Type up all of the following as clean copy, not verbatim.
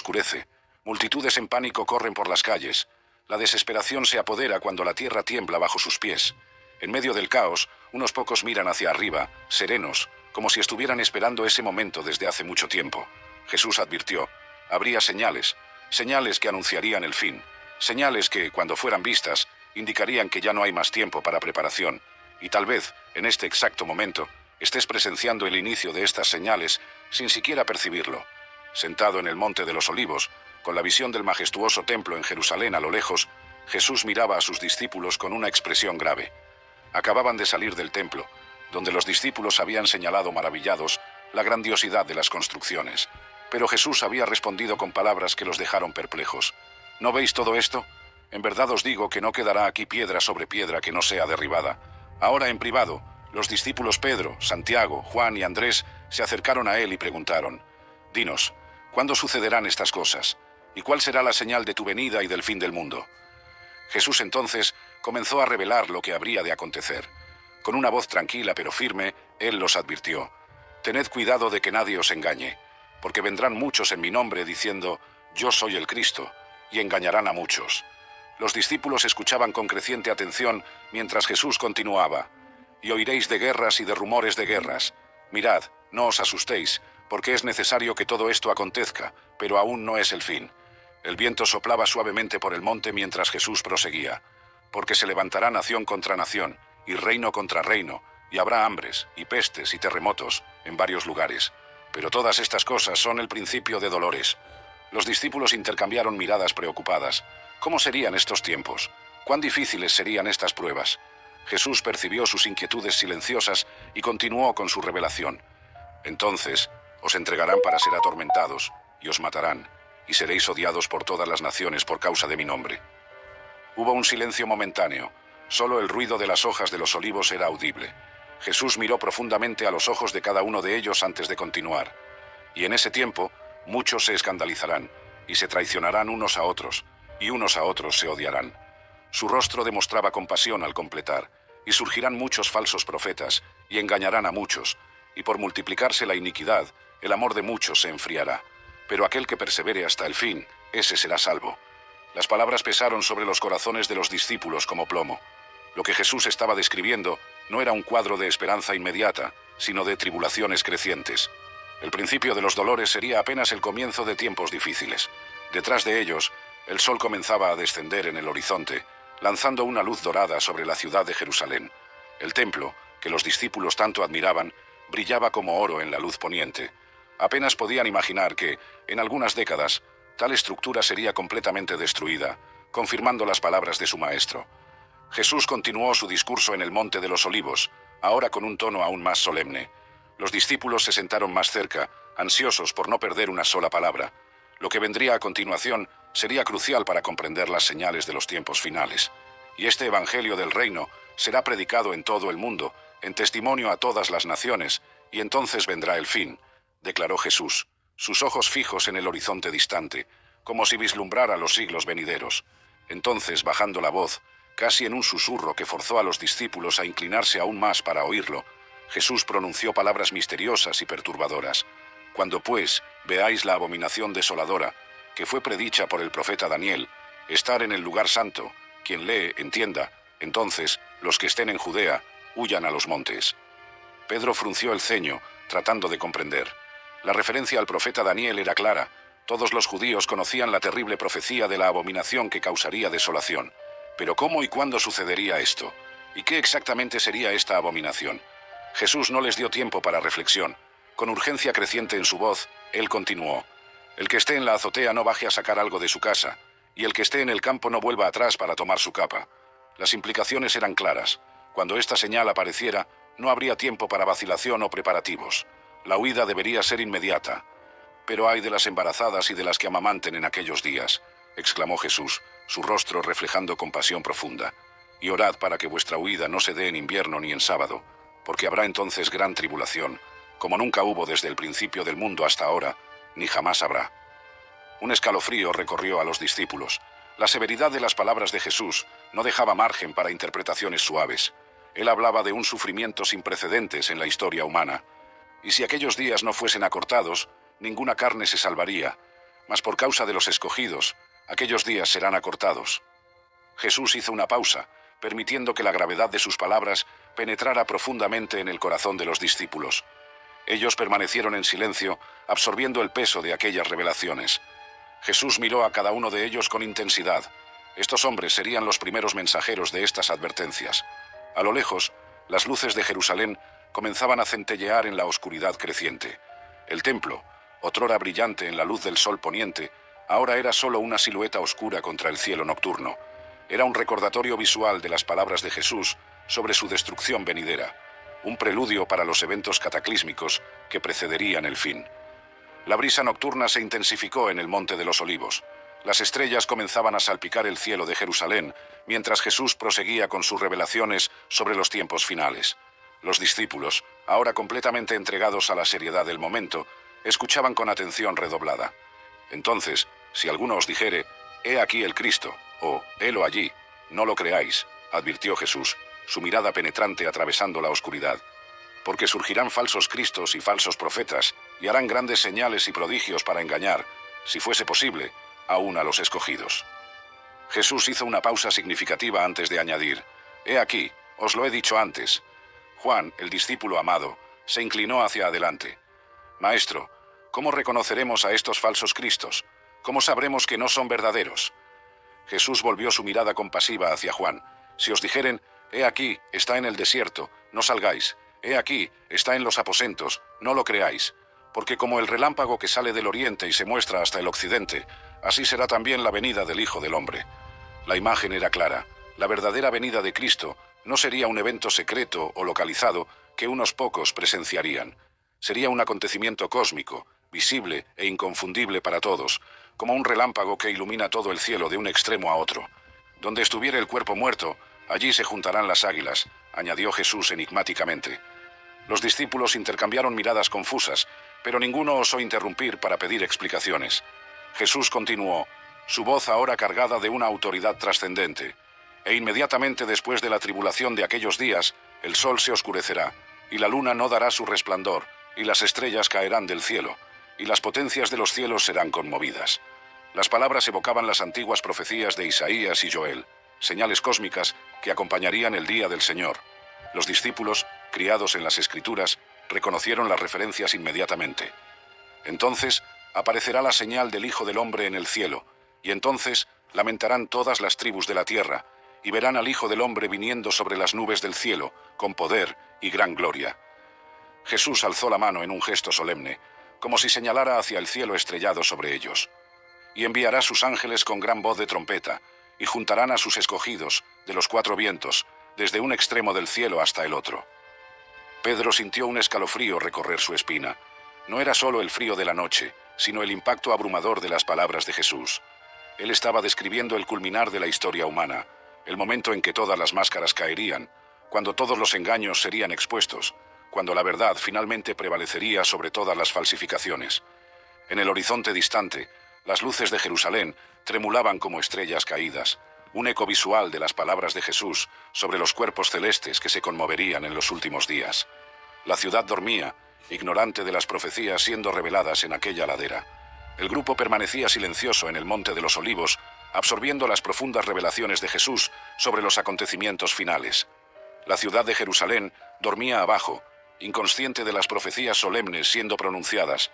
oscurece. Multitudes en pánico corren por las calles. La desesperación se apodera cuando la tierra tiembla bajo sus pies. En medio del caos, unos pocos miran hacia arriba, serenos, como si estuvieran esperando ese momento desde hace mucho tiempo. Jesús advirtió: habría señales, señales que anunciarían el fin, señales que, cuando fueran vistas, indicarían que ya no hay más tiempo para preparación, y tal vez, en este exacto momento, estés presenciando el inicio de estas señales sin siquiera percibirlo. Sentado en el Monte de los Olivos, con la visión del majestuoso templo en Jerusalén a lo lejos, Jesús miraba a sus discípulos con una expresión grave. Acababan de salir del templo, donde los discípulos habían señalado maravillados la grandiosidad de las construcciones. Pero Jesús había respondido con palabras que los dejaron perplejos. ¿No veis todo esto? En verdad os digo que no quedará aquí piedra sobre piedra que no sea derribada. Ahora en privado, los discípulos Pedro, Santiago, Juan y Andrés se acercaron a él y preguntaron: «Dinos, ¿cuándo sucederán estas cosas? ¿Y cuál será la señal de tu venida y del fin del mundo?». Jesús entonces comenzó a revelar lo que habría de acontecer. Con una voz tranquila pero firme, él los advirtió: «Tened cuidado de que nadie os engañe, porque vendrán muchos en mi nombre diciendo: yo soy el Cristo, y engañarán a muchos». Los discípulos escuchaban con creciente atención mientras Jesús continuaba: «Y oiréis de guerras y de rumores de guerras. Mirad, no os asustéis, porque es necesario que todo esto acontezca, pero aún no es el fin». El viento soplaba suavemente por el monte mientras Jesús proseguía: «Porque se levantará nación contra nación, y reino contra reino, y habrá hambres, y pestes, y terremotos, en varios lugares. Pero todas estas cosas son el principio de dolores». Los discípulos intercambiaron miradas preocupadas. ¿Cómo serían estos tiempos? ¿Cuán difíciles serían estas pruebas? Jesús percibió sus inquietudes silenciosas y continuó con su revelación: «Entonces os entregarán para ser atormentados, y os matarán, y seréis odiados por todas las naciones por causa de mi nombre». Hubo un silencio momentáneo. Solo el ruido de las hojas de los olivos era audible. Jesús miró profundamente a los ojos de cada uno de ellos antes de continuar: «Y en ese tiempo, muchos se escandalizarán, y se traicionarán unos a otros, y unos a otros se odiarán». Su rostro demostraba compasión al completar: «Y surgirán muchos falsos profetas, y engañarán a muchos, y por multiplicarse la iniquidad, el amor de muchos se enfriará. Pero aquel que persevere hasta el fin, ese será salvo». Las palabras pesaron sobre los corazones de los discípulos como plomo. Lo que Jesús estaba describiendo no era un cuadro de esperanza inmediata, sino de tribulaciones crecientes. El principio de los dolores sería apenas el comienzo de tiempos difíciles. Detrás de ellos, el sol comenzaba a descender en el horizonte, lanzando una luz dorada sobre la ciudad de Jerusalén. El templo, que los discípulos tanto admiraban, brillaba como oro en la luz poniente. Apenas podían imaginar que, en algunas décadas, tal estructura sería completamente destruida, confirmando las palabras de su maestro. Jesús continuó su discurso en el Monte de los Olivos, ahora con un tono aún más solemne. Los discípulos se sentaron más cerca, ansiosos por no perder una sola palabra. Lo que vendría a continuación sería crucial para comprender las señales de los tiempos finales. Y este evangelio del reino será predicado en todo el mundo, en testimonio a todas las naciones, y entonces vendrá el fin, declaró Jesús, sus ojos fijos en el horizonte distante, como si vislumbrara los siglos venideros. Entonces, bajando la voz, casi en un susurro que forzó a los discípulos a inclinarse aún más para oírlo, Jesús pronunció palabras misteriosas y perturbadoras: «Cuando pues veáis la abominación desoladora, que fue predicha por el profeta Daniel, estar en el lugar santo, quien lee, entienda, entonces los que estén en Judea, huyan a los montes». Pedro frunció el ceño, tratando de comprender. La referencia al profeta Daniel era clara: todos los judíos conocían la terrible profecía de la abominación que causaría desolación. Pero ¿cómo y cuándo sucedería esto? ¿Y qué exactamente sería esta abominación? Jesús no les dio tiempo para reflexión. Con urgencia creciente en su voz, él continuó: «El que esté en la azotea no baje a sacar algo de su casa, y el que esté en el campo no vuelva atrás para tomar su capa». Las implicaciones eran claras. Cuando esta señal apareciera, no habría tiempo para vacilación o preparativos. La huida debería ser inmediata. «Pero ay de las embarazadas y de las que amamanten en aquellos días», exclamó Jesús, su rostro reflejando compasión profunda. «Y orad para que vuestra huida no se dé en invierno ni en sábado, porque habrá entonces gran tribulación, como nunca hubo desde el principio del mundo hasta ahora, ni jamás habrá». Un escalofrío recorrió a los discípulos. La severidad de las palabras de Jesús no dejaba margen para interpretaciones suaves. Él hablaba de un sufrimiento sin precedentes en la historia humana. Y si aquellos días no fuesen acortados, ninguna carne se salvaría. mas por causa de los escogidos, aquellos días serán acortados. Jesús hizo una pausa, permitiendo que la gravedad de sus palabras penetrara profundamente en el corazón de los discípulos. Ellos permanecieron en silencio, absorbiendo el peso de aquellas revelaciones. Jesús miró a cada uno de ellos con intensidad. Estos hombres serían los primeros mensajeros de estas advertencias. A lo lejos, las luces de Jerusalén comenzaban a centellear en la oscuridad creciente. El templo, otrora brillante en la luz del sol poniente, ahora era solo una silueta oscura contra el cielo nocturno. Era un recordatorio visual de las palabras de Jesús sobre su destrucción venidera, un preludio para los eventos cataclísmicos que precederían el fin. La brisa nocturna se intensificó en el Monte de los Olivos. Las estrellas comenzaban a salpicar el cielo de Jerusalén, mientras Jesús proseguía con sus revelaciones sobre los tiempos finales. Los discípulos, ahora completamente entregados a la seriedad del momento, escuchaban con atención redoblada. Entonces, si alguno os dijere, «He aquí el Cristo», o «Helo allí», no lo creáis, advirtió Jesús, su mirada penetrante atravesando la oscuridad. Porque surgirán falsos cristos y falsos profetas, y harán grandes señales y prodigios para engañar, si fuese posible, aún a los escogidos. Jesús hizo una pausa significativa antes de añadir, «He aquí, os lo he dicho antes». Juan, el discípulo amado, se inclinó hacia adelante. «Maestro, ¿cómo reconoceremos a estos falsos cristos? ¿Cómo sabremos que no son verdaderos?» Jesús volvió su mirada compasiva hacia Juan. «Si os dijeren, he aquí, está en el desierto, no salgáis. He aquí, está en los aposentos, no lo creáis. Porque como el relámpago que sale del oriente y se muestra hasta el occidente, así será también la venida del Hijo del Hombre». La imagen era clara. La verdadera venida de Cristo no sería un evento secreto o localizado que unos pocos presenciarían. Sería un acontecimiento cósmico, visible e inconfundible para todos, como un relámpago que ilumina todo el cielo de un extremo a otro. Donde estuviera el cuerpo muerto, allí se juntarán las águilas, añadió Jesús enigmáticamente. Los discípulos intercambiaron miradas confusas, pero ninguno osó interrumpir para pedir explicaciones. Jesús continuó, su voz ahora cargada de una autoridad trascendente. E inmediatamente después de la tribulación de aquellos días, el sol se oscurecerá, y la luna no dará su resplandor, y las estrellas caerán del cielo, y las potencias de los cielos serán conmovidas. Las palabras evocaban las antiguas profecías de Isaías y Joel, señales cósmicas que acompañarían el día del Señor. Los discípulos, criados en las Escrituras, reconocieron las referencias inmediatamente. Entonces aparecerá la señal del Hijo del Hombre en el cielo, y entonces lamentarán todas las tribus de la tierra, y verán al Hijo del Hombre viniendo sobre las nubes del cielo, con poder y gran gloria. Jesús alzó la mano en un gesto solemne, como si señalara hacia el cielo estrellado sobre ellos. Y enviará sus ángeles con gran voz de trompeta, y juntarán a sus escogidos, de los cuatro vientos, desde un extremo del cielo hasta el otro. Pedro sintió un escalofrío recorrer su espina. No era solo el frío de la noche, sino el impacto abrumador de las palabras de Jesús. Él estaba describiendo el culminar de la historia humana, el momento en que todas las máscaras caerían, cuando todos los engaños serían expuestos, cuando la verdad finalmente prevalecería sobre todas las falsificaciones. En el horizonte distante, las luces de Jerusalén tremulaban como estrellas caídas, un eco visual de las palabras de Jesús sobre los cuerpos celestes que se conmoverían en los últimos días. La ciudad dormía, ignorante de las profecías siendo reveladas en aquella ladera. El grupo permanecía silencioso en el Monte de los Olivos, absorbiendo las profundas revelaciones de Jesús sobre los acontecimientos finales. La ciudad de Jerusalén dormía abajo, inconsciente de las profecías solemnes siendo pronunciadas.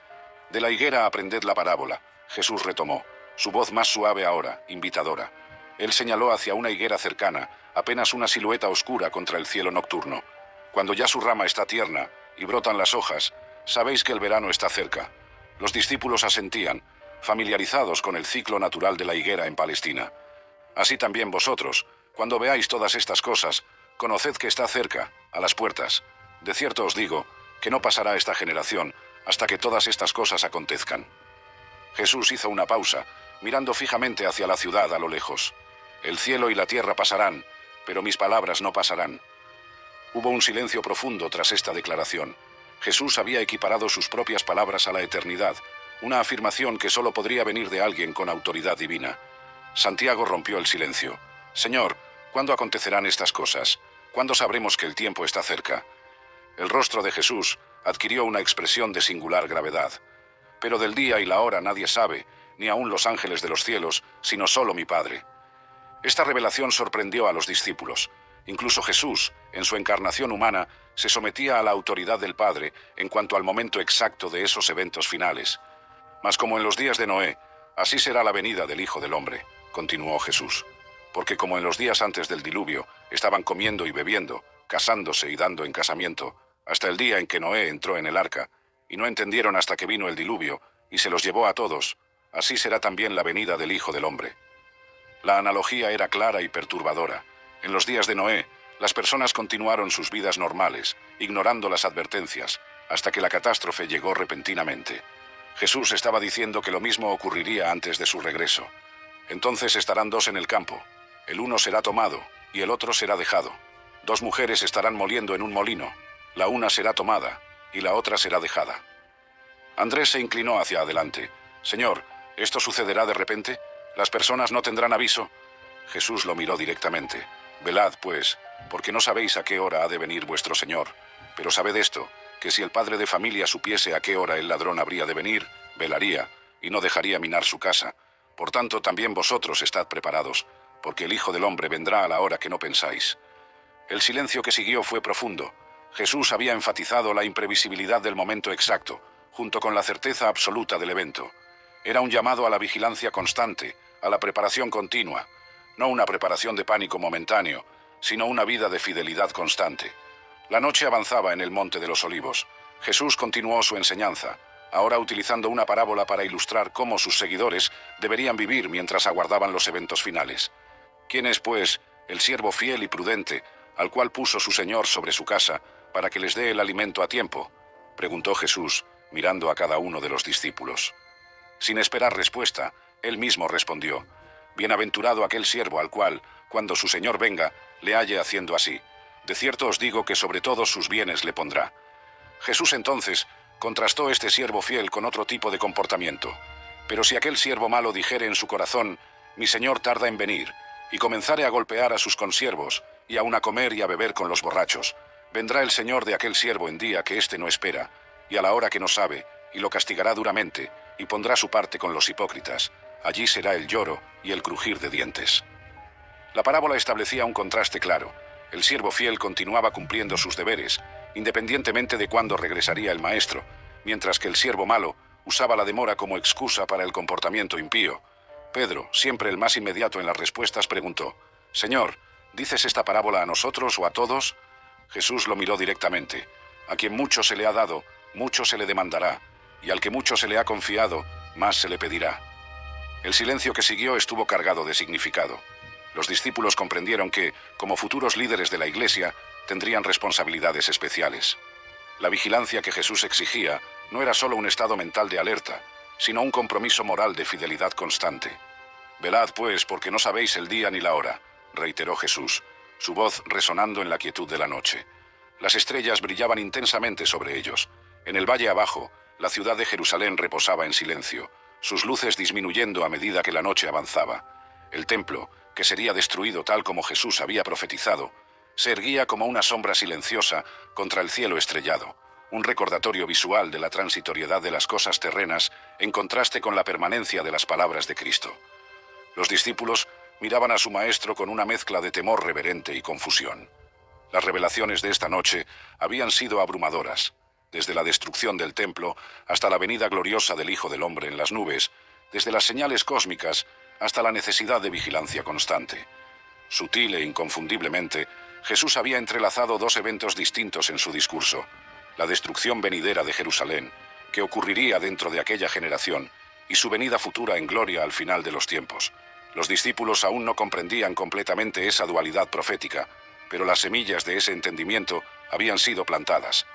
De la higuera aprended la parábola, Jesús retomó, su voz más suave ahora, invitadora. Él señaló hacia una higuera cercana, apenas una silueta oscura contra el cielo nocturno. Cuando ya su rama está tierna y brotan las hojas, sabéis que el verano está cerca. Los discípulos asentían, familiarizados con el ciclo natural de la higuera en Palestina. Así también vosotros, cuando veáis todas estas cosas, conoced que está cerca, a las puertas. De cierto os digo, que no pasará esta generación hasta que todas estas cosas acontezcan. Jesús hizo una pausa, mirando fijamente hacia la ciudad a lo lejos. El cielo y la tierra pasarán, pero mis palabras no pasarán. Hubo un silencio profundo tras esta declaración. Jesús había equiparado sus propias palabras a la eternidad, una afirmación que solo podría venir de alguien con autoridad divina. Santiago rompió el silencio. Señor, ¿cuándo acontecerán estas cosas? ¿Cuándo sabremos que el tiempo está cerca? El rostro de Jesús adquirió una expresión de singular gravedad. Pero del día y la hora nadie sabe, ni aun los ángeles de los cielos, sino solo mi Padre. Esta revelación sorprendió a los discípulos. Incluso Jesús, en su encarnación humana, se sometía a la autoridad del Padre en cuanto al momento exacto de esos eventos finales. Mas como en los días de Noé, así será la venida del Hijo del Hombre, continuó Jesús. Porque como en los días antes del diluvio, estaban comiendo y bebiendo, casándose y dando en casamiento, hasta el día en que Noé entró en el arca, y no entendieron hasta que vino el diluvio, y se los llevó a todos, así será también la venida del Hijo del Hombre. La analogía era clara y perturbadora. En los días de Noé, las personas continuaron sus vidas normales, ignorando las advertencias, hasta que la catástrofe llegó repentinamente. Jesús estaba diciendo que lo mismo ocurriría antes de su regreso. Entonces estarán dos en el campo. El uno será tomado, y el otro será dejado. Dos mujeres estarán moliendo en un molino. La una será tomada, y la otra será dejada. Andrés se inclinó hacia adelante. Señor, ¿esto sucederá de repente? ¿Las personas no tendrán aviso? Jesús lo miró directamente. Velad, pues, porque no sabéis a qué hora ha de venir vuestro Señor. Pero sabed esto, que si el padre de familia supiese a qué hora el ladrón habría de venir, velaría, y no dejaría minar su casa. Por tanto, también vosotros estad preparados, porque el Hijo del Hombre vendrá a la hora que no pensáis. El silencio que siguió fue profundo. Jesús había enfatizado la imprevisibilidad del momento exacto, junto con la certeza absoluta del evento. Era un llamado a la vigilancia constante, a la preparación continua, no una preparación de pánico momentáneo, sino una vida de fidelidad constante. La noche avanzaba en el Monte de los Olivos. Jesús continuó su enseñanza, ahora utilizando una parábola para ilustrar cómo sus seguidores deberían vivir mientras aguardaban los eventos finales. ¿Quién es, pues, el siervo fiel y prudente, al cual puso su Señor sobre su casa, para que les dé el alimento a tiempo? Preguntó Jesús, mirando a cada uno de los discípulos. Sin esperar respuesta, él mismo respondió: Bienaventurado aquel siervo al cual, cuando su Señor venga, le halle haciendo así. De cierto os digo que sobre todos sus bienes le pondrá. Jesús entonces contrastó este siervo fiel con otro tipo de comportamiento. Pero si aquel siervo malo dijere en su corazón: Mi Señor tarda en venir, y comenzare a golpear a sus consiervos, y aun a comer y a beber con los borrachos, vendrá el Señor de aquel siervo en día que éste no espera, y a la hora que no sabe, y lo castigará duramente, y pondrá su parte con los hipócritas. Allí será el lloro y el crujir de dientes. La parábola establecía un contraste claro. El siervo fiel continuaba cumpliendo sus deberes, independientemente de cuándo regresaría el maestro, mientras que el siervo malo usaba la demora como excusa para el comportamiento impío. Pedro, siempre el más inmediato en las respuestas, preguntó: Señor, ¿dices esta parábola a nosotros o a todos? Jesús lo miró directamente. A quien mucho se le ha dado, mucho se le demandará, y al que mucho se le ha confiado, más se le pedirá. El silencio que siguió estuvo cargado de significado. Los discípulos comprendieron que, como futuros líderes de la Iglesia, tendrían responsabilidades especiales. La vigilancia que Jesús exigía no era solo un estado mental de alerta, sino un compromiso moral de fidelidad constante. Velad, pues, porque no sabéis el día ni la hora, reiteró Jesús, su voz resonando en la quietud de la noche. Las estrellas brillaban intensamente sobre ellos. En el valle abajo, la ciudad de Jerusalén reposaba en silencio, sus luces disminuyendo a medida que la noche avanzaba. El templo, que sería destruido tal como Jesús había profetizado, se erguía como una sombra silenciosa contra el cielo estrellado, un recordatorio visual de la transitoriedad de las cosas terrenas en contraste con la permanencia de las palabras de Cristo. Los discípulos miraban a su maestro con una mezcla de temor reverente y confusión. Las revelaciones de esta noche habían sido abrumadoras, desde la destrucción del templo hasta la venida gloriosa del Hijo del Hombre en las nubes, desde las señales cósmicas hasta la necesidad de vigilancia constante. Sutil e inconfundiblemente, Jesús había entrelazado dos eventos distintos en su discurso: la destrucción venidera de Jerusalén, que ocurriría dentro de aquella generación, y su venida futura en gloria al final de los tiempos. Los discípulos aún no comprendían completamente esa dualidad profética, pero las semillas de ese entendimiento habían sido plantadas.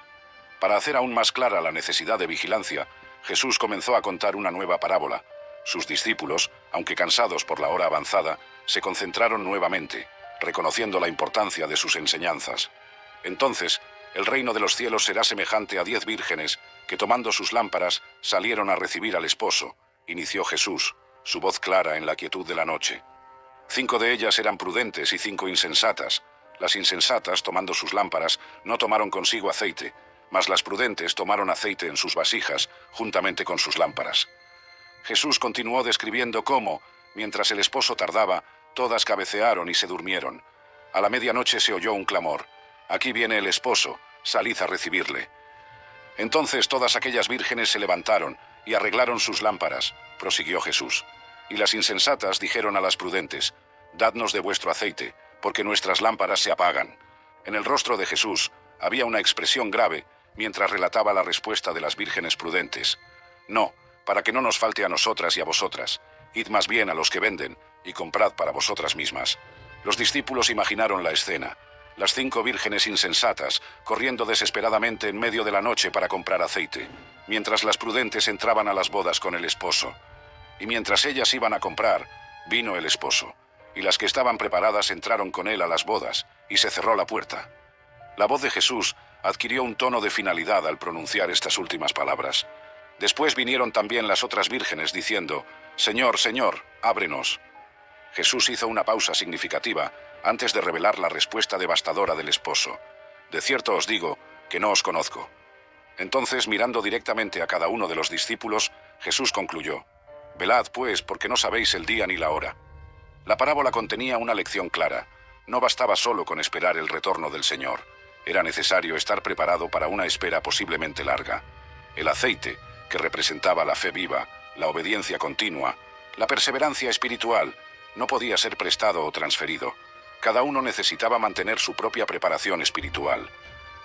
Para hacer aún más clara la necesidad de vigilancia, Jesús comenzó a contar una nueva parábola. Sus discípulos, aunque cansados por la hora avanzada, se concentraron nuevamente, reconociendo la importancia de sus enseñanzas. Entonces, el reino de los cielos será semejante a 10 vírgenes que, tomando sus lámparas, salieron a recibir al esposo, inició Jesús, su voz clara en la quietud de la noche. 5 de ellas eran prudentes y 5 insensatas. Las insensatas, tomando sus lámparas, no tomaron consigo aceite, mas las prudentes tomaron aceite en sus vasijas, juntamente con sus lámparas. Jesús continuó describiendo cómo, mientras el esposo tardaba, todas cabecearon y se durmieron. A la medianoche se oyó un clamor: «Aquí viene el esposo, salid a recibirle». Entonces todas aquellas vírgenes se levantaron y arreglaron sus lámparas, prosiguió Jesús. Y las insensatas dijeron a las prudentes: «Dadnos de vuestro aceite, porque nuestras lámparas se apagan». En el rostro de Jesús había una expresión grave mientras relataba la respuesta de las vírgenes prudentes: «No, para que no nos falte a nosotras y a vosotras. Id más bien a los que venden y comprad para vosotras mismas». Los discípulos imaginaron la escena: las 5 vírgenes insensatas corriendo desesperadamente en medio de la noche para comprar aceite, mientras las prudentes entraban a las bodas con el esposo. Y mientras ellas iban a comprar, vino el esposo, y las que estaban preparadas entraron con él a las bodas, y se cerró la puerta. La voz de Jesús adquirió un tono de finalidad al pronunciar estas últimas palabras. Después vinieron también las otras vírgenes diciendo: «Señor, Señor, ábrenos». Jesús hizo una pausa significativa antes de revelar la respuesta devastadora del esposo: «De cierto os digo que no os conozco». Entonces, mirando directamente a cada uno de los discípulos, Jesús concluyó: «Velad, pues, porque no sabéis el día ni la hora». La parábola contenía una lección clara. No bastaba solo con esperar el retorno del Señor. Era necesario estar preparado para una espera posiblemente larga. El aceite, que representaba la fe viva, la obediencia continua, la perseverancia espiritual, no podía ser prestado o transferido. Cada uno necesitaba mantener su propia preparación espiritual.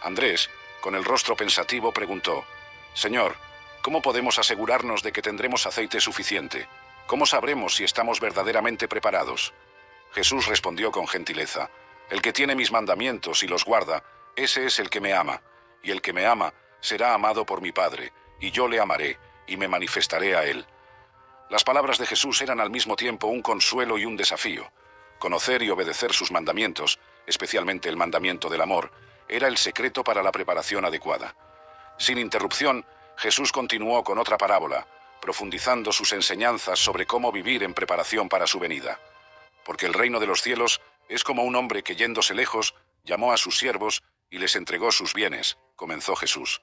Andrés, con el rostro pensativo, preguntó: «Señor, ¿cómo podemos asegurarnos de que tendremos aceite suficiente? ¿Cómo sabremos si estamos verdaderamente preparados?». Jesús respondió con gentileza: «El que tiene mis mandamientos y los guarda, ese es el que me ama, y el que me ama será amado por mi Padre, y yo le amaré, y me manifestaré a él». Las palabras de Jesús eran al mismo tiempo un consuelo y un desafío. Conocer y obedecer sus mandamientos, especialmente el mandamiento del amor, era el secreto para la preparación adecuada. Sin interrupción, Jesús continuó con otra parábola, profundizando sus enseñanzas sobre cómo vivir en preparación para su venida. «Porque el reino de los cielos es como un hombre que, yéndose lejos, llamó a sus siervos y les entregó sus bienes», comenzó Jesús.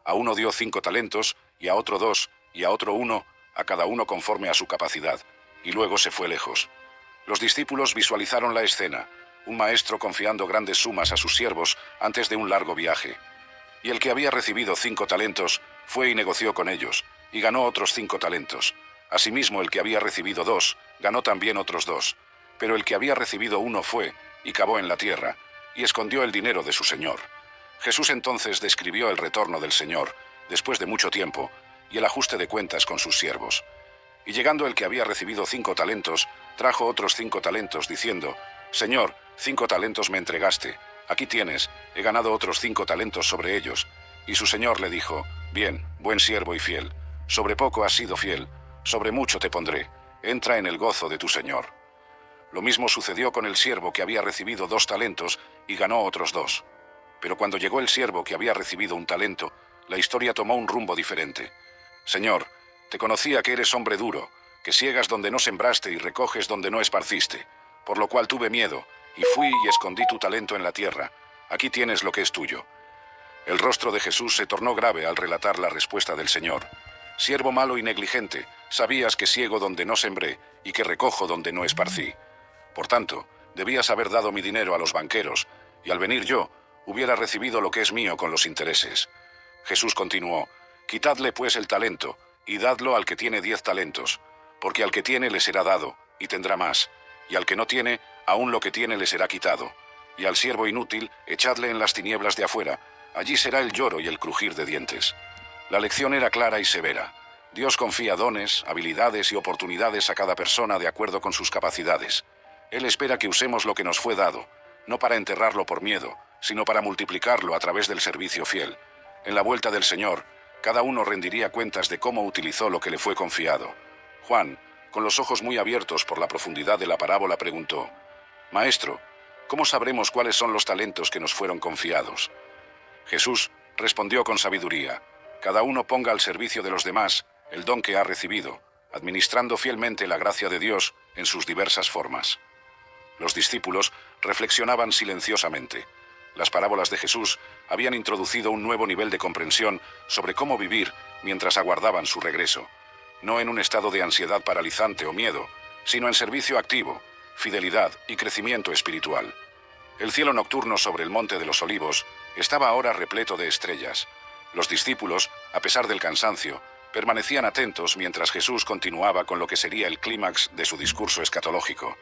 «A uno dio 5 talentos, y a otro 2, y a otro 1, a cada uno conforme a su capacidad, y luego se fue lejos». Los discípulos visualizaron la escena: un maestro confiando grandes sumas a sus siervos antes de un largo viaje. Y el que había recibido 5 talentos fue y negoció con ellos, y ganó otros 5 talentos. Asimismo, el que había recibido 2, ganó también otros 2. Pero el que había recibido 1 fue y cavó en la tierra, y escondió el dinero de su señor. Jesús entonces describió el retorno del Señor, después de mucho tiempo, y el ajuste de cuentas con sus siervos. Y llegando el que había recibido 5 talentos, trajo otros 5 talentos, diciendo: «Señor, 5 talentos me entregaste. Aquí tienes, he ganado otros 5 talentos sobre ellos». Y su señor le dijo: «Bien, buen siervo y fiel. Sobre poco has sido fiel, sobre mucho te pondré. Entra en el gozo de tu señor». Lo mismo sucedió con el siervo que había recibido 2 talentos y ganó otros 2. Pero cuando llegó el siervo que había recibido 1 talento, la historia tomó un rumbo diferente. «Señor, te conocía que eres hombre duro, que siegas donde no sembraste y recoges donde no esparciste. Por lo cual tuve miedo, y fui y escondí tu talento en la tierra. Aquí tienes lo que es tuyo». El rostro de Jesús se tornó grave al relatar la respuesta del Señor. «Siervo malo y negligente, sabías que siego donde no sembré y que recojo donde no esparcí. Por tanto, debías haber dado mi dinero a los banqueros, y al venir yo, hubiera recibido lo que es mío con los intereses». Jesús continuó: «Quitadle pues el talento, y dadlo al que tiene 10 talentos, porque al que tiene le será dado, y tendrá más, y al que no tiene, aún lo que tiene le será quitado. Y al siervo inútil, echadle en las tinieblas de afuera, allí será el lloro y el crujir de dientes». La lección era clara y severa. Dios confía dones, habilidades y oportunidades a cada persona de acuerdo con sus capacidades. Él espera que usemos lo que nos fue dado, no para enterrarlo por miedo, sino para multiplicarlo a través del servicio fiel. En la vuelta del Señor, cada uno rendiría cuentas de cómo utilizó lo que le fue confiado. Juan, con los ojos muy abiertos por la profundidad de la parábola, preguntó: «Maestro, ¿cómo sabremos cuáles son los talentos que nos fueron confiados?». Jesús respondió con sabiduría: «Cada uno ponga al servicio de los demás el don que ha recibido, administrando fielmente la gracia de Dios en sus diversas formas». Los discípulos reflexionaban silenciosamente. Las parábolas de Jesús habían introducido un nuevo nivel de comprensión sobre cómo vivir mientras aguardaban su regreso. no en un estado de ansiedad paralizante o miedo, sino en servicio activo, fidelidad y crecimiento espiritual. El cielo nocturno sobre el Monte de los Olivos estaba ahora repleto de estrellas. Los discípulos, a pesar del cansancio, permanecían atentos mientras Jesús continuaba con lo que sería el clímax de su discurso escatológico.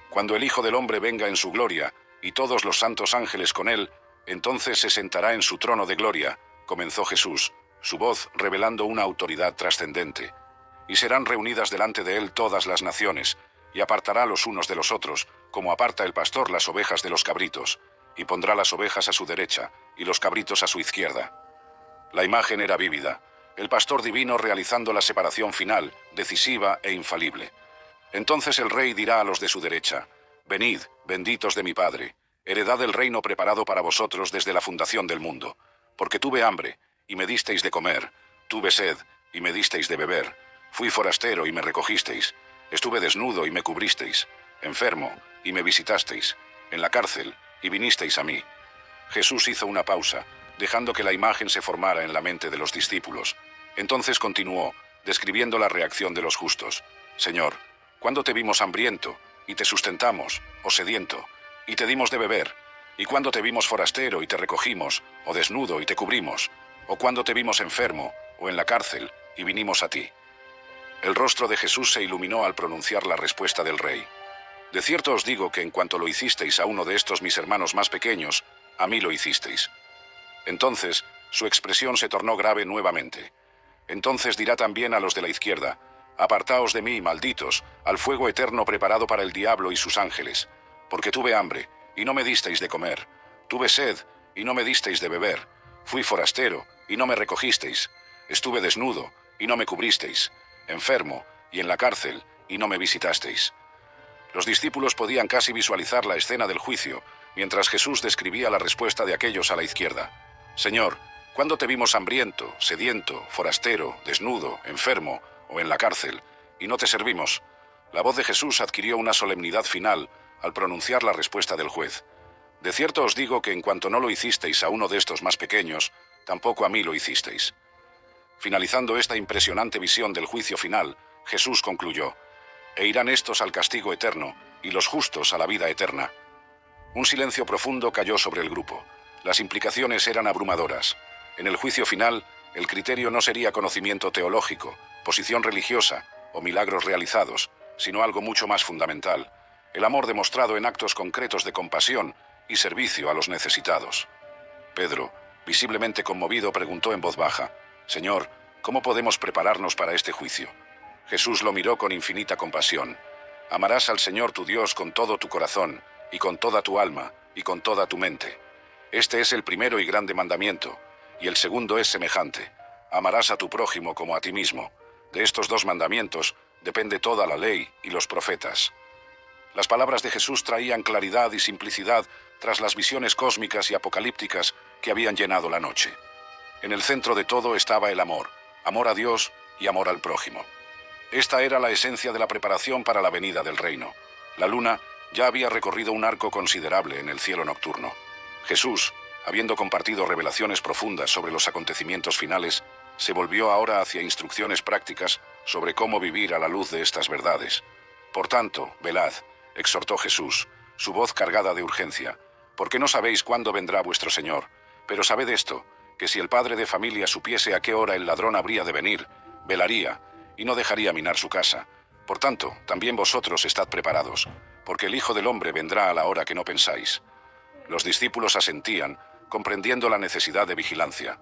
Cuando el Hijo del Hombre venga en su gloria, y todos los santos ángeles con él, entonces se sentará en su trono de gloria, comenzó Jesús, su voz revelando una autoridad trascendente. Y serán reunidas delante de él todas las naciones, y apartará los unos de los otros, como aparta el pastor las ovejas de los cabritos, y pondrá las ovejas a su derecha, y los cabritos a su izquierda. La imagen era vívida, el pastor divino realizando la separación final, decisiva e infalible. Entonces el rey dirá a los de su derecha: «Venid, benditos de mi Padre, heredad el reino preparado para vosotros desde la fundación del mundo, porque tuve hambre, y me disteis de comer, tuve sed, y me disteis de beber, fui forastero, y me recogisteis, estuve desnudo, y me cubristeis, enfermo, y me visitasteis, en la cárcel, y vinisteis a mí». Jesús hizo una pausa, dejando que la imagen se formara en la mente de los discípulos. Entonces continuó, describiendo la reacción de los justos: «Señor, ¿cuándo te vimos hambriento, y te sustentamos, o sediento, y te dimos de beber? ¿Y cuándo te vimos forastero, y te recogimos, o desnudo, y te cubrimos? ¿O cuándo te vimos enfermo, o en la cárcel, y vinimos a ti?» El rostro de Jesús se iluminó al pronunciar la respuesta del rey. «De cierto os digo que en cuanto lo hicisteis a uno de estos mis hermanos más pequeños, a mí lo hicisteis». Entonces, su expresión se tornó grave nuevamente. Entonces dirá también a los de la izquierda: «Apartaos de mí, malditos, al fuego eterno preparado para el diablo y sus ángeles, porque tuve hambre, y no me disteis de comer, tuve sed, y no me disteis de beber, fui forastero, y no me recogisteis, estuve desnudo, y no me cubristeis, enfermo, y en la cárcel, y no me visitasteis». Los discípulos podían casi visualizar la escena del juicio, mientras Jesús describía la respuesta de aquellos a la izquierda. «Señor, ¿cuándo te vimos hambriento, sediento, forastero, desnudo, enfermo, o en la cárcel, y no te servimos?» La voz de Jesús adquirió una solemnidad final al pronunciar la respuesta del juez. «De cierto os digo que en cuanto no lo hicisteis a uno de estos más pequeños, tampoco a mí lo hicisteis». Finalizando esta impresionante visión del juicio final, Jesús concluyó: «E irán estos al castigo eterno, y los justos a la vida eterna». Un silencio profundo cayó sobre el grupo. Las implicaciones eran abrumadoras. En el juicio final, el criterio no sería conocimiento teológico, posición religiosa o milagros realizados, sino algo mucho más fundamental: el amor demostrado en actos concretos de compasión y servicio a los necesitados. Pedro, visiblemente conmovido, preguntó en voz baja: «Señor, ¿cómo podemos prepararnos para este juicio?» Jesús lo miró con infinita compasión. «Amarás al Señor tu Dios con todo tu corazón, y con toda tu alma, y con toda tu mente. Este es el primero y grande mandamiento, y el segundo es semejante: amarás a tu prójimo como a ti mismo. De estos dos mandamientos depende toda la ley y los profetas». Las palabras de Jesús traían claridad y simplicidad tras las visiones cósmicas y apocalípticas que habían llenado la noche. En el centro de todo estaba el amor, amor a Dios y amor al prójimo. Esta era la esencia de la preparación para la venida del reino. La luna ya había recorrido un arco considerable en el cielo nocturno. Jesús, habiendo compartido revelaciones profundas sobre los acontecimientos finales, se volvió ahora hacia instrucciones prácticas sobre cómo vivir a la luz de estas verdades. «Por tanto, velad», exhortó Jesús, su voz cargada de urgencia, «porque no sabéis cuándo vendrá vuestro Señor. Pero sabed esto, que si el padre de familia supiese a qué hora el ladrón habría de venir, velaría, y no dejaría minar su casa. Por tanto, también vosotros estad preparados, porque el Hijo del Hombre vendrá a la hora que no pensáis». Los discípulos asentían, comprendiendo la necesidad de vigilancia.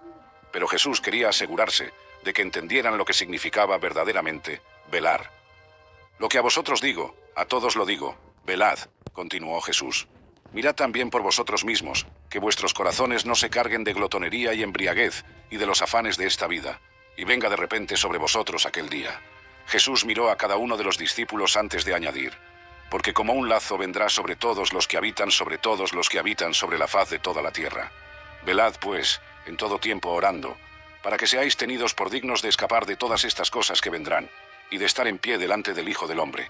Pero Jesús quería asegurarse de que entendieran lo que significaba verdaderamente velar. «Lo que a vosotros digo, a todos lo digo, velad», continuó Jesús. «Mirad también por vosotros mismos, que vuestros corazones no se carguen de glotonería y embriaguez y de los afanes de esta vida, y venga de repente sobre vosotros aquel día». Jesús miró a cada uno de los discípulos antes de añadir: «Porque como un lazo vendrá sobre todos los que habitan sobre todos los que habitan sobre la faz de toda la tierra. Velad, pues, en todo tiempo orando, para que seáis tenidos por dignos de escapar de todas estas cosas que vendrán, y de estar en pie delante del Hijo del Hombre».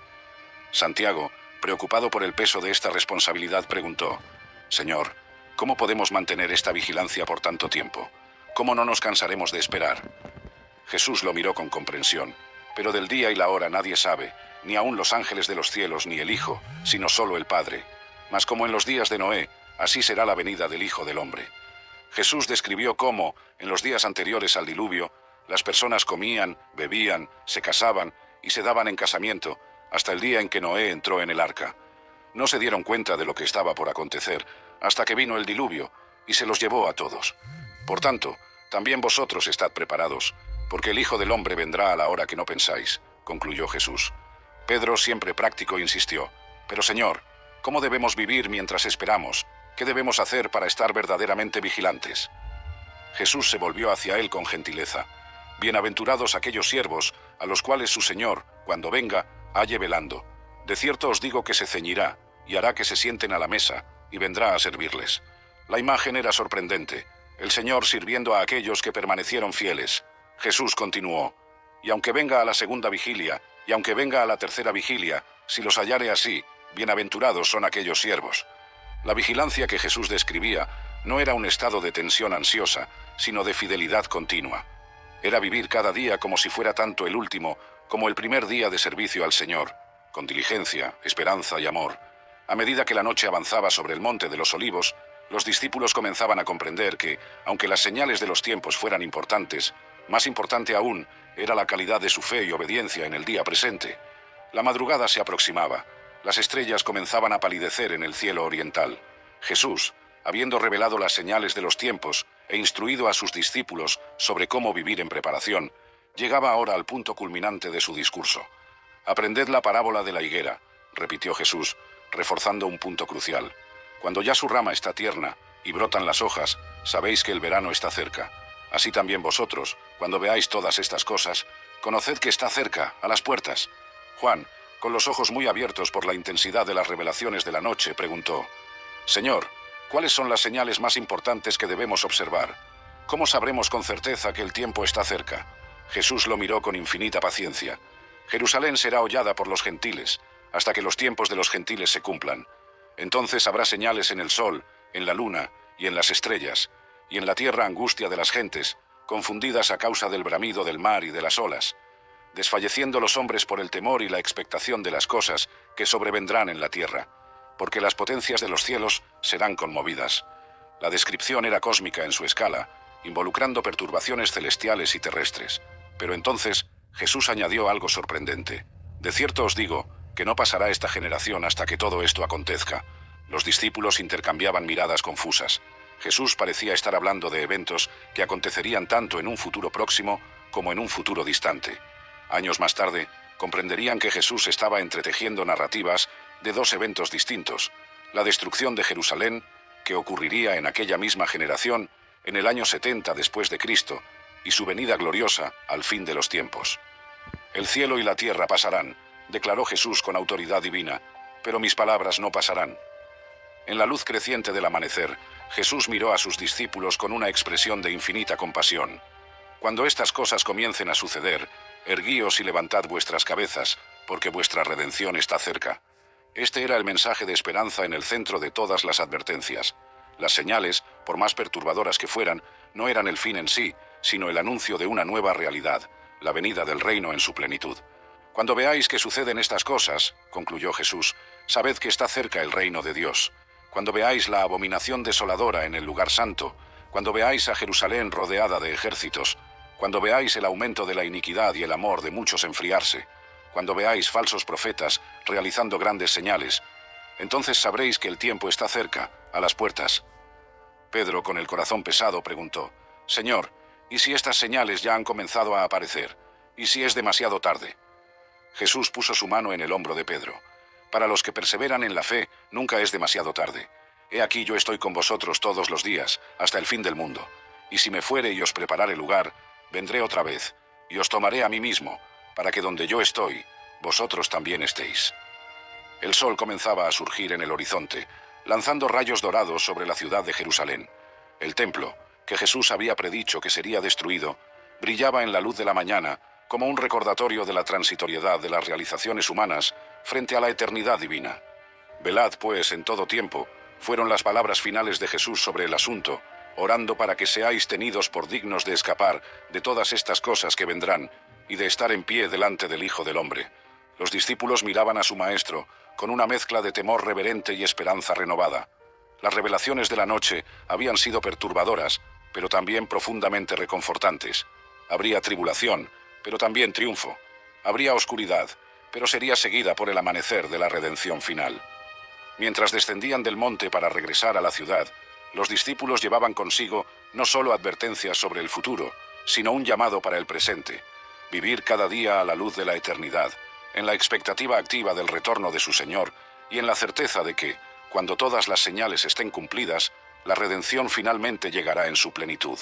Santiago, preocupado por el peso de esta responsabilidad, preguntó: «Señor, ¿cómo podemos mantener esta vigilancia por tanto tiempo? ¿Cómo no nos cansaremos de esperar?». Jesús lo miró con comprensión. Pero del día y la hora nadie sabe, ni aun los ángeles de los cielos ni el Hijo, sino solo el Padre. Mas como en los días de Noé, así será la venida del Hijo del Hombre. Jesús describió cómo, en los días anteriores al diluvio, las personas comían, bebían, se casaban y se daban en casamiento, hasta el día en que Noé entró en el arca. No se dieron cuenta de lo que estaba por acontecer, hasta que vino el diluvio, y se los llevó a todos. Por tanto, también vosotros estad preparados, porque el Hijo del Hombre vendrá a la hora que no pensáis, concluyó Jesús. Pedro, siempre práctico, insistió: pero Señor, ¿cómo debemos vivir mientras esperamos? ¿Qué debemos hacer para estar verdaderamente vigilantes? Jesús se volvió hacia él con gentileza. Bienaventurados aquellos siervos, a los cuales su Señor, cuando venga, halle velando. De cierto os digo que se ceñirá, y hará que se sienten a la mesa, y vendrá a servirles. La imagen era sorprendente, el Señor sirviendo a aquellos que permanecieron fieles. Jesús continuó: y aunque venga a la segunda vigilia, y aunque venga a la tercera vigilia, si los hallare así, bienaventurados son aquellos siervos. La vigilancia que Jesús describía no era un estado de tensión ansiosa, sino de fidelidad continua. Era vivir cada día como si fuera tanto el último como el primer día de servicio al Señor, con diligencia, esperanza y amor. A medida que la noche avanzaba sobre el monte de los Olivos, los discípulos comenzaban a comprender que, aunque las señales de los tiempos fueran importantes, más importante aún era la calidad de su fe y obediencia en el día presente. La madrugada se aproximaba. Las estrellas comenzaban a palidecer en el cielo oriental. Jesús, habiendo revelado las señales de los tiempos e instruido a sus discípulos sobre cómo vivir en preparación, llegaba ahora al punto culminante de su discurso. «Aprended la parábola de la higuera», repitió Jesús, reforzando un punto crucial. «Cuando ya su rama está tierna y brotan las hojas, sabéis que el verano está cerca. Así también vosotros, cuando veáis todas estas cosas, conoced que está cerca, a las puertas». Juan, con los ojos muy abiertos por la intensidad de las revelaciones de la noche, preguntó: «Señor, ¿cuáles son las señales más importantes que debemos observar? ¿Cómo sabremos con certeza que el tiempo está cerca?». Jesús lo miró con infinita paciencia. «Jerusalén será hollada por los gentiles, hasta que los tiempos de los gentiles se cumplan. Entonces habrá señales en el sol, en la luna y en las estrellas, y en la tierra angustia de las gentes, confundidas a causa del bramido del mar y de las olas, desfalleciendo los hombres por el temor y la expectación de las cosas que sobrevendrán en la tierra, porque las potencias de los cielos serán conmovidas». La descripción era cósmica en su escala, involucrando perturbaciones celestiales y terrestres. Pero entonces Jesús añadió algo sorprendente: «De cierto os digo que no pasará esta generación hasta que todo esto acontezca». Los discípulos intercambiaban miradas confusas. Jesús parecía estar hablando de eventos que acontecerían tanto en un futuro próximo como en un futuro distante. Años más tarde, comprenderían que Jesús estaba entretejiendo narrativas de dos eventos distintos: la destrucción de Jerusalén, que ocurriría en aquella misma generación, en el año 70 después de Cristo, y su venida gloriosa al fin de los tiempos. «El cielo y la tierra pasarán», declaró Jesús con autoridad divina, «pero mis palabras no pasarán». En la luz creciente del amanecer, Jesús miró a sus discípulos con una expresión de infinita compasión. «Cuando estas cosas comiencen a suceder, erguíos y levantad vuestras cabezas, porque vuestra redención está cerca». Este era el mensaje de esperanza en el centro de todas las advertencias. Las señales, por más perturbadoras que fueran, no eran el fin en sí, sino el anuncio de una nueva realidad, la venida del reino en su plenitud. «Cuando veáis que suceden estas cosas», concluyó Jesús, «sabed que está cerca el reino de Dios. Cuando veáis la abominación desoladora en el lugar santo, cuando veáis a Jerusalén rodeada de ejércitos, cuando veáis el aumento de la iniquidad y el amor de muchos enfriarse, cuando veáis falsos profetas realizando grandes señales, entonces sabréis que el tiempo está cerca, a las puertas». Pedro, con el corazón pesado, preguntó: «Señor, ¿y si estas señales ya han comenzado a aparecer? ¿Y si es demasiado tarde?». Jesús puso su mano en el hombro de Pedro. «Para los que perseveran en la fe, nunca es demasiado tarde. He aquí yo estoy con vosotros todos los días, hasta el fin del mundo. Y si me fuere y os preparare lugar, vendré otra vez, y os tomaré a mí mismo, para que donde yo estoy, vosotros también estéis». El sol comenzaba a surgir en el horizonte, lanzando rayos dorados sobre la ciudad de Jerusalén. El templo, que Jesús había predicho que sería destruido, brillaba en la luz de la mañana como un recordatorio de la transitoriedad de las realizaciones humanas frente a la eternidad divina. «Velad, pues, en todo tiempo», fueron las palabras finales de Jesús sobre el asunto, orando para que seáis tenidos por dignos de escapar de todas estas cosas que vendrán y de estar en pie delante del Hijo del Hombre. Los discípulos miraban a su Maestro con una mezcla de temor reverente y esperanza renovada. Las revelaciones de la noche habían sido perturbadoras, pero también profundamente reconfortantes. Habría tribulación, pero también triunfo. Habría oscuridad, pero sería seguida por el amanecer de la redención final. Mientras descendían del monte para regresar a la ciudad, los discípulos llevaban consigo no solo advertencias sobre el futuro, sino un llamado para el presente: vivir cada día a la luz de la eternidad, en la expectativa activa del retorno de su Señor y en la certeza de que, cuando todas las señales estén cumplidas, la redención finalmente llegará en su plenitud.